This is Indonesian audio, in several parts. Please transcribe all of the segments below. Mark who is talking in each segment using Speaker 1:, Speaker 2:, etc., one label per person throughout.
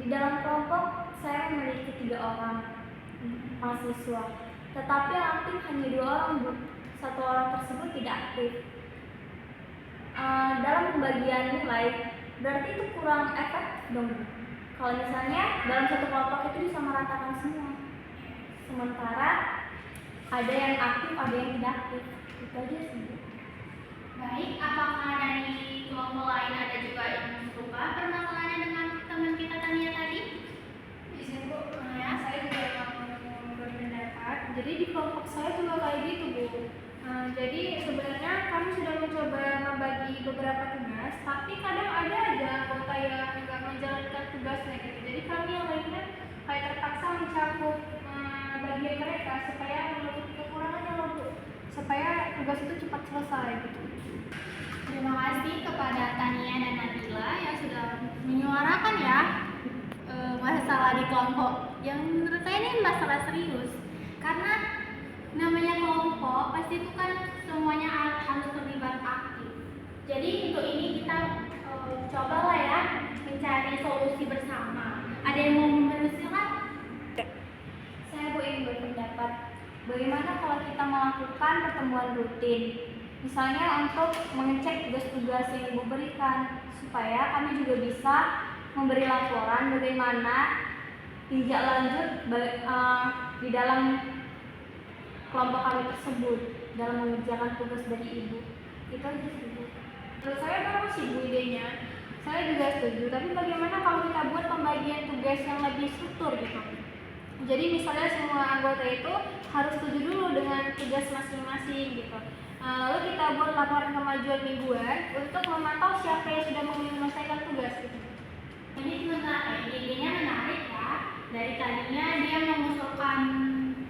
Speaker 1: Di dalam kelompok saya memiliki 3 orang mahasiswa, tetapi yang aktif hanya 2 orang, Bu. 1 orang tersebut tidak aktif. Dalam pembagian nilai, berarti itu kurang efektif dong, Bu. Kalau misalnya dalam satu kelompok itu disamaratakan semua, sementara ada yang aktif, ada yang tidak aktif. Itu aja sih, Bu.
Speaker 2: Baik, apakah dari kelompok lain ada juga yang serupa permasalahannya dengan teman kita Tania tadi?
Speaker 3: Izin, Bu,
Speaker 2: Ya.
Speaker 3: saya juga mau berpendapat. Jadi di kelompok saya juga kayak gitu, Bu. Jadi sebenarnya kami sudah mencoba membagi beberapa tugas, tapi kadang ada aja anggota yang nggak menjalankan tugasnya gitu. Jadi kami yang lainnya kayak terpaksa mencakup bagian mereka supaya menutupi kekurangannya loh, Bu, supaya tugas itu cepat selesai gitu.
Speaker 2: Terima kasih kepada Tania dan Nabila yang sudah menyuarakan ya masalah di kelompok yang menurut saya ini masalah serius, karena namanya kelompok pasti itu kan semuanya harus terlibat aktif. Jadi untuk ini kita cobalah ya mencari solusi bersama. Ada yang mau meneruskan?
Speaker 1: Saya ingin berpendapat, bagaimana kalau kita melakukan pertemuan rutin, misalnya untuk mengecek tugas-tugas yang Ibu berikan, supaya kami juga bisa memberi laporan bagaimana tindak lanjut di dalam kelompok kami tersebut dalam mengerjakan tugas dari Ibu. Itu aja sih, Bu.
Speaker 3: Menurut saya bagus sih, Bu, idenya. Saya juga setuju, tapi bagaimana kalau kita buat pembagian tugas yang lebih struktur gitu? Jadi misalnya semua anggota itu harus setuju dulu dengan tugas masing-masing gitu. Lalu kita buat laporan kemajuan mingguan untuk memantau siapa yang sudah menyelesaikan tugas gitu.
Speaker 2: Ini sebenarnya idenya menarik ya. Dari tadinya dia mengusulkan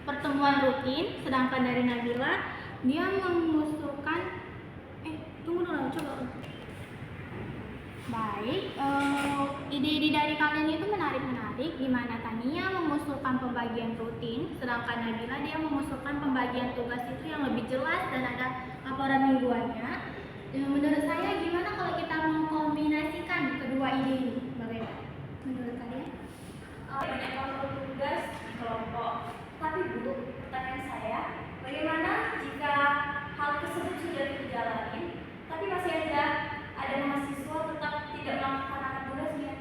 Speaker 2: pertemuan rutin, sedangkan dari Nabila dia mengusulkan tunggu dulu, coba. Baik, ide-ide dari kalian itu menarik-menarik, di mana Tania mengusulkan pembagian rutin, sedangkan Nabila dia mengusulkan pembagian tugas itu yang lebih jelas dan ada laporan mingguannya. Menurut saya gimana kalau kita mengkombinasikan kedua ide ini? Bagaimana menurut kalian?
Speaker 1: Banyak kelompok tugas di kelompok. Tapi Bu, pertanyaan saya, bagaimana jika hal tersebut sudah dijalani, tapi masih ada mahasiswa tetap tidak melaksanakan tugasnya?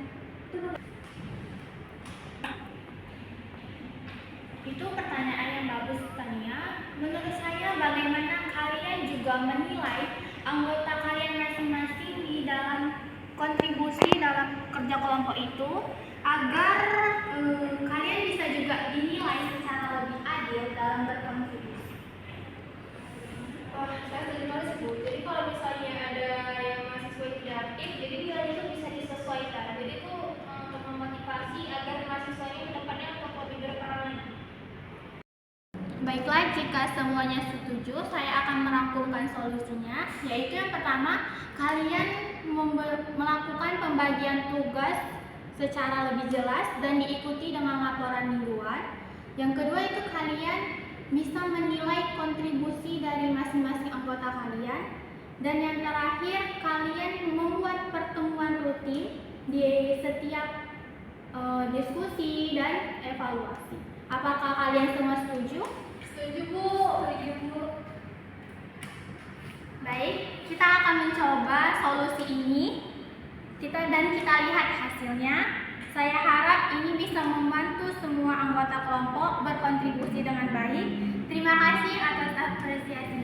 Speaker 2: Itu pertanyaan yang bagus, Tania. Menurut saya, bagaimana kalian juga menilai anggota kalian masing-masing di dalam kontribusi dalam kerja kelompok itu, agar kalian bisa juga dinilai secara lebih adil dalam berkontribusi.
Speaker 3: Saya setuju banget sih, Bu. Jadi kalau misalnya ada yang mahasiswa yang tidak aktif, jadi nilainya itu bisa disesuaikan. Jadi itu untuk memotivasi agar mahasiswa ini kedepannya untuk lebih berperan lagi.
Speaker 2: Baiklah, jika semuanya setuju, saya akan merangkumkan solusinya, yaitu yang pertama, kalian melakukan pembagian tugas secara lebih jelas dan diikuti dengan laporan mingguan. Yang kedua itu kalian bisa menilai kontribusi dari masing-masing anggota kalian. Dan yang terakhir, kalian membuat pertemuan rutin di setiap diskusi dan evaluasi. Apakah kalian semua setuju?
Speaker 3: Setuju, Bu. Setuju, Bu.
Speaker 2: Baik, kita akan mencoba solusi ini. Kita lihat hasilnya. Saya harap ini bisa membantu semua anggota kelompok berkontribusi dengan baik. Terima kasih atas apresiasinya.